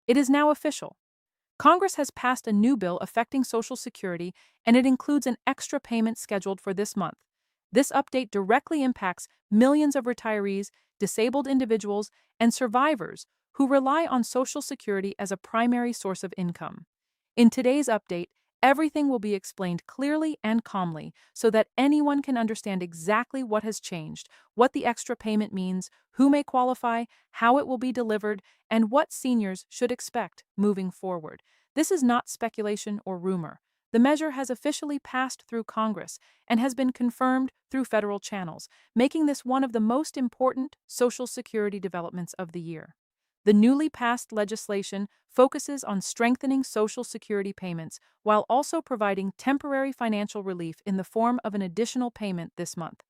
It is now official. Congress has passed a new bill affecting Social Security, and it includes an extra payment scheduled for this month. This update directly impacts millions of retirees, disabled individuals, and survivors who rely on Social Security as a primary source of income. In today's update, everything will be explained clearly and calmly so that anyone can understand exactly what has changed, what the extra payment means, who may qualify, how it will be delivered, and what seniors should expect moving forward. This is not speculation or rumor. The measure has officially passed through Congress and has been confirmed through federal channels, making this one of the most important Social Security developments of the year. The newly passed legislation focuses on strengthening Social Security payments while also providing temporary financial relief in the form of an additional payment this month.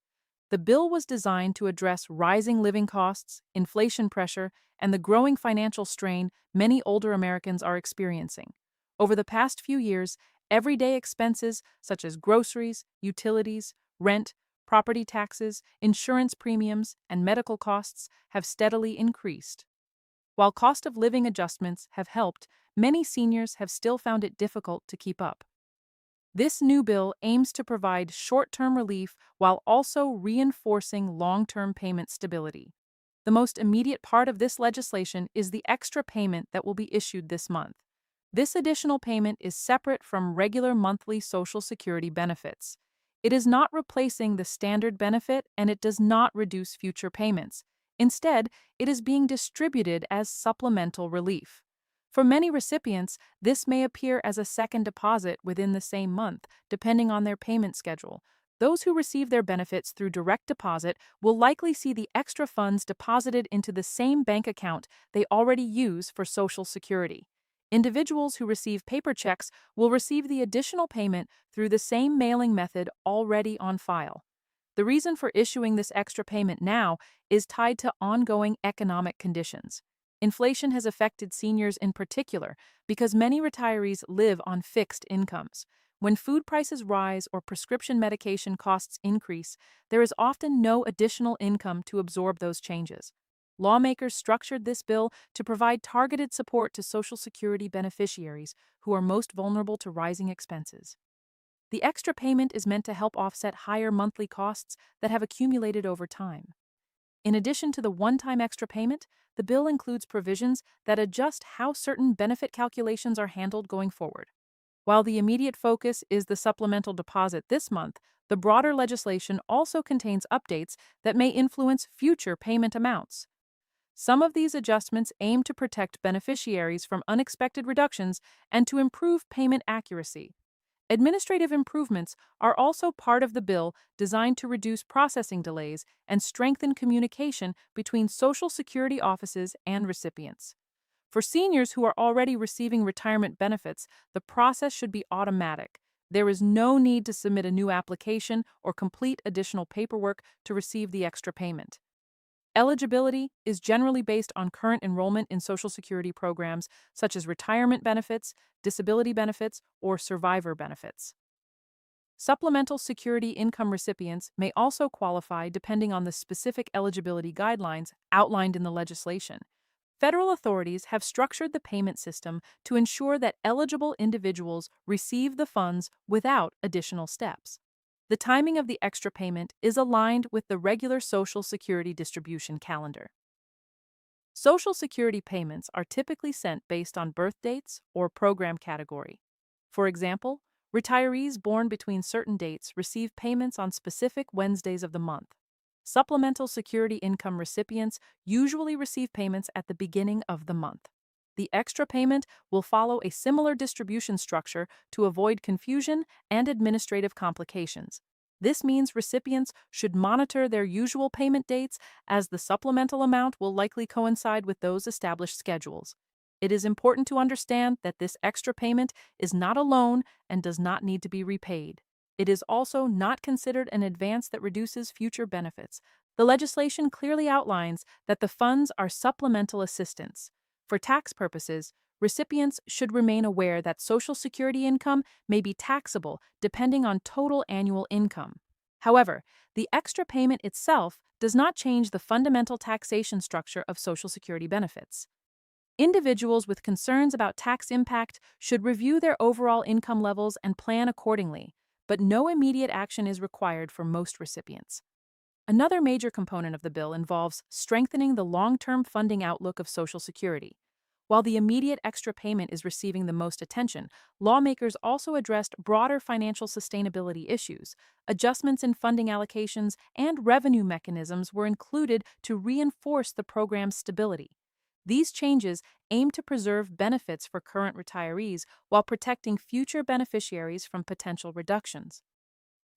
The bill was designed to address rising living costs, inflation pressure, and the growing financial strain many older Americans are experiencing. Over the past few years, everyday expenses such as groceries, utilities, rent, property taxes, insurance premiums, and medical costs have steadily increased. While cost of living adjustments have helped, many seniors have still found it difficult to keep up. This new bill aims to provide short-term relief while also reinforcing long-term payment stability. The most immediate part of this legislation is the extra payment that will be issued this month. This additional payment is separate from regular monthly Social Security benefits. It is not replacing the standard benefit and it does not reduce future payments. Instead, it is being distributed as supplemental relief. For many recipients, this may appear as a second deposit within the same month, depending on their payment schedule. Those who receive their benefits through direct deposit will likely see the extra funds deposited into the same bank account they already use for Social Security. Individuals who receive paper checks will receive the additional payment through the same mailing method already on file. The reason for issuing this extra payment now is tied to ongoing economic conditions. Inflation has affected seniors in particular because many retirees live on fixed incomes. When food prices rise or prescription medication costs increase, there is often no additional income to absorb those changes. Lawmakers structured this bill to provide targeted support to Social Security beneficiaries who are most vulnerable to rising expenses. The extra payment is meant to help offset higher monthly costs that have accumulated over time. In addition to the one-time extra payment, the bill includes provisions that adjust how certain benefit calculations are handled going forward. While the immediate focus is the supplemental deposit this month, the broader legislation also contains updates that may influence future payment amounts. Some of these adjustments aim to protect beneficiaries from unexpected reductions and to improve payment accuracy. Administrative improvements are also part of the bill designed to reduce processing delays and strengthen communication between Social Security offices and recipients. For seniors who are already receiving retirement benefits, the process should be automatic. There is no need to submit a new application or complete additional paperwork to receive the extra payment. Eligibility is generally based on current enrollment in Social Security programs such as retirement benefits, disability benefits, or survivor benefits. Supplemental Security income recipients may also qualify depending on the specific eligibility guidelines outlined in the legislation. Federal authorities have structured the payment system to ensure that eligible individuals receive the funds without additional steps. The timing of the extra payment is aligned with the regular Social Security distribution calendar. Social Security payments are typically sent based on birth dates or program category. For example, retirees born between certain dates receive payments on specific Wednesdays of the month. Supplemental Security income recipients usually receive payments at the beginning of the month. The extra payment will follow a similar distribution structure to avoid confusion and administrative complications. This means recipients should monitor their usual payment dates, as the supplemental amount will likely coincide with those established schedules. It is important to understand that this extra payment is not a loan and does not need to be repaid. It is also not considered an advance that reduces future benefits. The legislation clearly outlines that the funds are supplemental assistance. For tax purposes, recipients should remain aware that Social Security income may be taxable depending on total annual income. However, the extra payment itself does not change the fundamental taxation structure of Social Security benefits. Individuals with concerns about tax impact should review their overall income levels and plan accordingly, but no immediate action is required for most recipients. Another major component of the bill involves strengthening the long-term funding outlook of Social Security. While the immediate extra payment is receiving the most attention, lawmakers also addressed broader financial sustainability issues. Adjustments in funding allocations and revenue mechanisms were included to reinforce the program's stability. These changes aim to preserve benefits for current retirees while protecting future beneficiaries from potential reductions.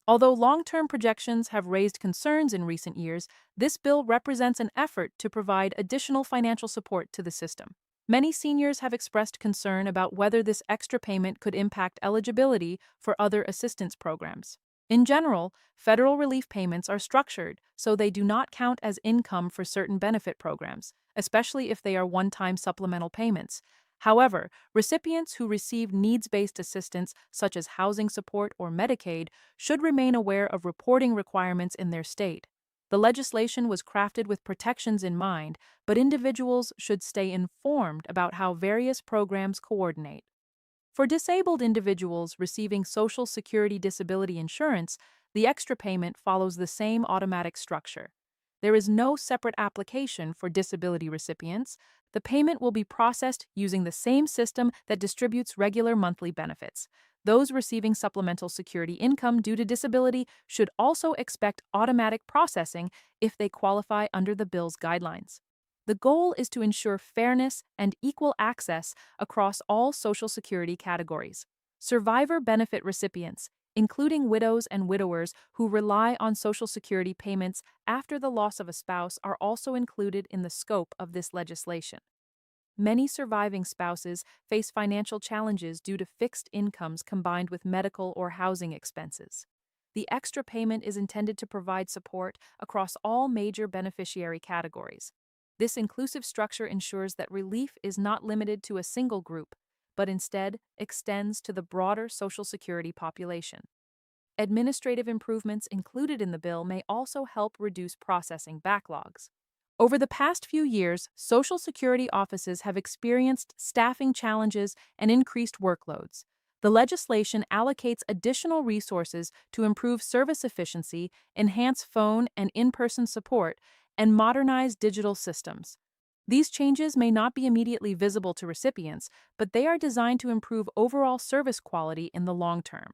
Although long-term projections have raised concerns in recent years, this bill represents an effort to provide additional financial support to the system. Many seniors have expressed concern about whether this extra payment could impact eligibility for other assistance programs. In general, federal relief payments are structured so they do not count as income for certain benefit programs, especially if they are one-time supplemental payments. However, recipients who receive needs-based assistance, such as housing support or Medicaid, should remain aware of reporting requirements in their state. The legislation was crafted with protections in mind, but individuals should stay informed about how various programs coordinate. For disabled individuals receiving Social Security disability insurance, the extra payment follows the same automatic structure. There is no separate application for disability recipients. The payment will be processed using the same system that distributes regular monthly benefits. Those receiving supplemental security income due to disability should also expect automatic processing if they qualify under the bill's guidelines. The goal is to ensure fairness and equal access across all Social Security categories. Survivor benefit recipients, including widows and widowers who rely on Social Security payments after the loss of a spouse, are also included in the scope of this legislation. Many surviving spouses face financial challenges due to fixed incomes combined with medical or housing expenses. The extra payment is intended to provide support across all major beneficiary categories. This inclusive structure ensures that relief is not limited to a single group, but instead extends to the broader Social Security population. Administrative improvements included in the bill may also help reduce processing backlogs. Over the past few years, Social Security offices have experienced staffing challenges and increased workloads. The legislation allocates additional resources to improve service efficiency, enhance phone and in-person support, and modernize digital systems. These changes may not be immediately visible to recipients, but they are designed to improve overall service quality in the long term.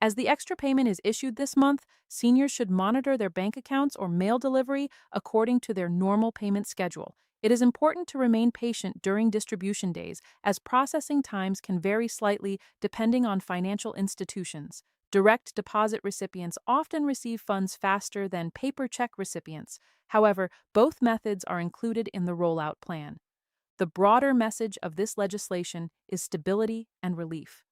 As the extra payment is issued this month, seniors should monitor their bank accounts or mail delivery according to their normal payment schedule. It is important to remain patient during distribution days, as processing times can vary slightly depending on financial institutions. Direct deposit recipients often receive funds faster than paper check recipients. However, both methods are included in the rollout plan. The broader message of this legislation is stability and relief.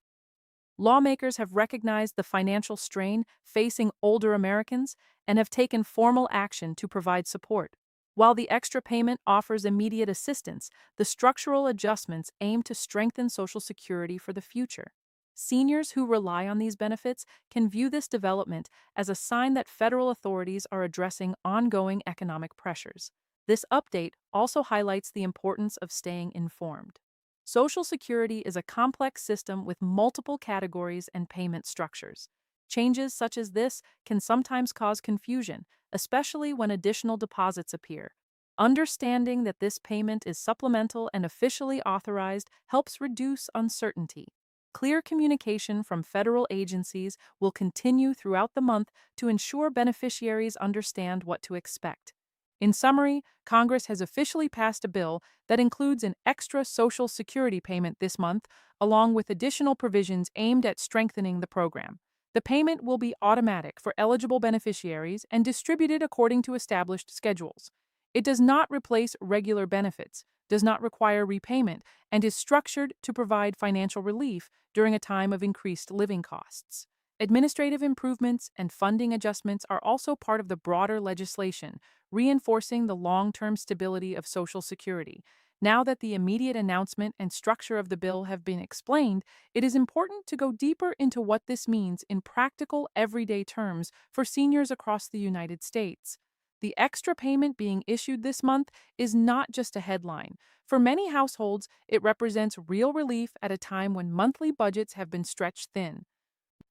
Lawmakers have recognized the financial strain facing older Americans and have taken formal action to provide support. While the extra payment offers immediate assistance, the structural adjustments aim to strengthen Social Security for the future. Seniors who rely on these benefits can view this development as a sign that federal authorities are addressing ongoing economic pressures. This update also highlights the importance of staying informed. Social Security is a complex system with multiple categories and payment structures. Changes such as this can sometimes cause confusion, especially when additional deposits appear. Understanding that this payment is supplemental and officially authorized helps reduce uncertainty. Clear communication from federal agencies will continue throughout the month to ensure beneficiaries understand what to expect. In summary, Congress has officially passed a bill that includes an extra Social Security payment this month, along with additional provisions aimed at strengthening the program. The payment will be automatic for eligible beneficiaries and distributed according to established schedules. It does not replace regular benefits, does not require repayment, and is structured to provide financial relief during a time of increased living costs. Administrative improvements and funding adjustments are also part of the broader legislation, reinforcing the long-term stability of Social Security. Now that the immediate announcement and structure of the bill have been explained, it is important to go deeper into what this means in practical, everyday terms for seniors across the United States. The extra payment being issued this month is not just a headline. For many households, it represents real relief at a time when monthly budgets have been stretched thin.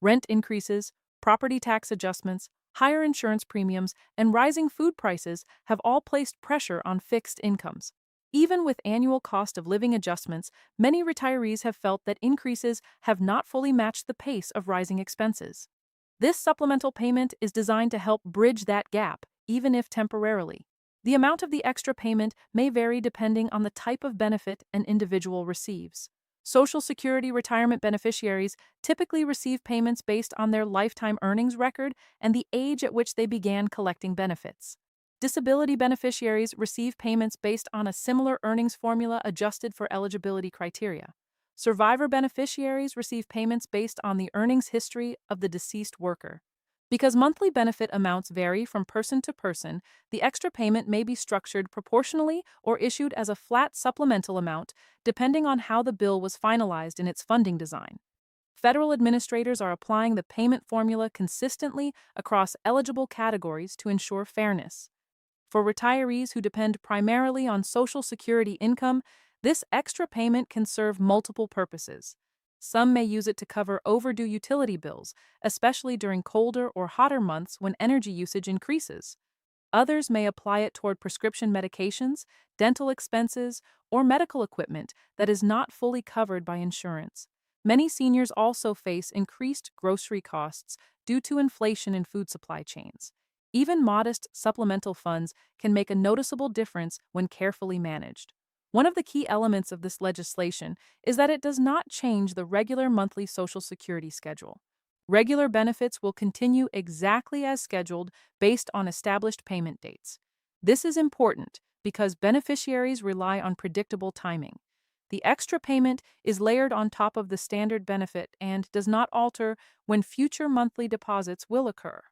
Rent increases, property tax adjustments, higher insurance premiums, and rising food prices have all placed pressure on fixed incomes. Even with annual cost of living adjustments, many retirees have felt that increases have not fully matched the pace of rising expenses. This supplemental payment is designed to help bridge that gap, even if temporarily. The amount of the extra payment may vary depending on the type of benefit an individual receives. Social Security retirement beneficiaries typically receive payments based on their lifetime earnings record and the age at which they began collecting benefits. Disability beneficiaries receive payments based on a similar earnings formula adjusted for eligibility criteria. Survivor beneficiaries receive payments based on the earnings history of the deceased worker. Because monthly benefit amounts vary from person to person, the extra payment may be structured proportionally or issued as a flat supplemental amount, depending on how the bill was finalized in its funding design. Federal administrators are applying the payment formula consistently across eligible categories to ensure fairness. For retirees who depend primarily on Social Security income, this extra payment can serve multiple purposes. Some may use it to cover overdue utility bills, especially during colder or hotter months when energy usage increases. Others may apply it toward prescription medications, dental expenses, or medical equipment that is not fully covered by insurance. Many seniors also face increased grocery costs due to inflation in food supply chains. Even modest supplemental funds can make a noticeable difference when carefully managed. One of the key elements of this legislation is that it does not change the regular monthly Social Security schedule. Regular benefits will continue exactly as scheduled based on established payment dates. This is important because beneficiaries rely on predictable timing. The extra payment is layered on top of the standard benefit and does not alter when future monthly deposits will occur.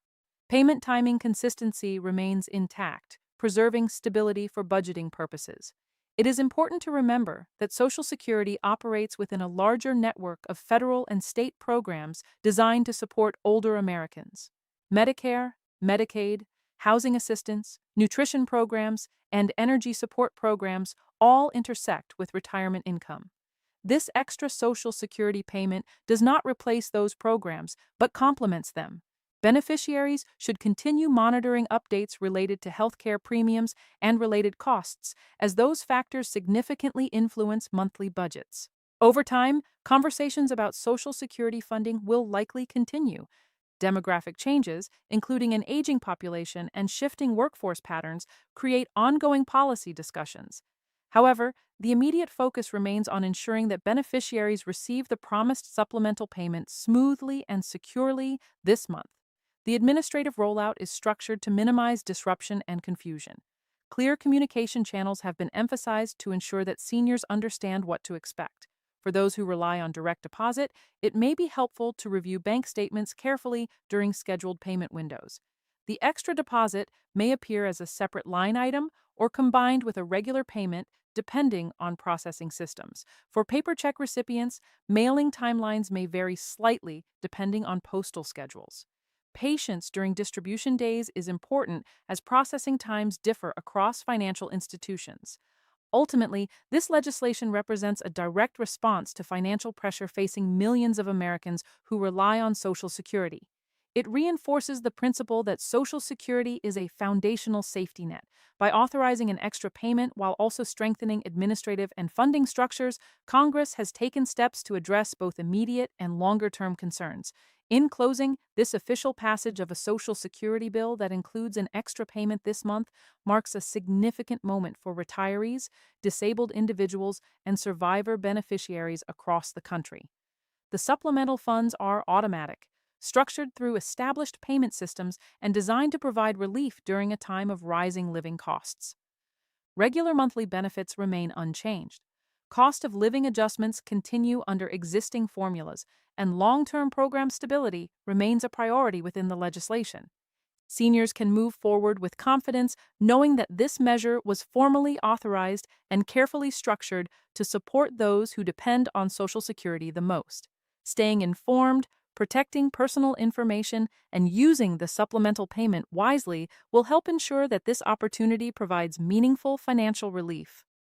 Payment timing consistency remains intact, preserving stability for budgeting purposes. It is important to remember that Social Security operates within a larger network of federal and state programs designed to support older Americans. Medicare, Medicaid, housing assistance, nutrition programs, and energy support programs all intersect with retirement income. This extra Social Security payment does not replace those programs, but complements them. Beneficiaries should continue monitoring updates related to healthcare premiums and related costs, as those factors significantly influence monthly budgets. Over time, conversations about Social Security funding will likely continue. Demographic changes, including an aging population and shifting workforce patterns, create ongoing policy discussions. However, the immediate focus remains on ensuring that beneficiaries receive the promised supplemental payment smoothly and securely this month. The administrative rollout is structured to minimize disruption and confusion. Clear communication channels have been emphasized to ensure that seniors understand what to expect. For those who rely on direct deposit, it may be helpful to review bank statements carefully during scheduled payment windows. The extra deposit may appear as a separate line item or combined with a regular payment, depending on processing systems. For paper check recipients, mailing timelines may vary slightly depending on postal schedules. Patience during distribution days is important as processing times differ across financial institutions. Ultimately, this legislation represents a direct response to financial pressure facing millions of Americans who rely on Social Security. It reinforces the principle that Social Security is a foundational safety net. By authorizing an extra payment while also strengthening administrative and funding structures, Congress has taken steps to address both immediate and longer-term concerns. In closing, this official passage of a Social Security bill that includes an extra payment this month marks a significant moment for retirees, disabled individuals, and survivor beneficiaries across the country. The supplemental funds are automatic, structured through established payment systems and designed to provide relief during a time of rising living costs. Regular monthly benefits remain unchanged. Cost of living adjustments continue under existing formulas, and long-term program stability remains a priority within the legislation. Seniors can move forward with confidence knowing that this measure was formally authorized and carefully structured to support those who depend on Social Security the most. Staying informed, Protecting personal information and using the supplemental payment wisely will help ensure that this opportunity provides meaningful financial relief.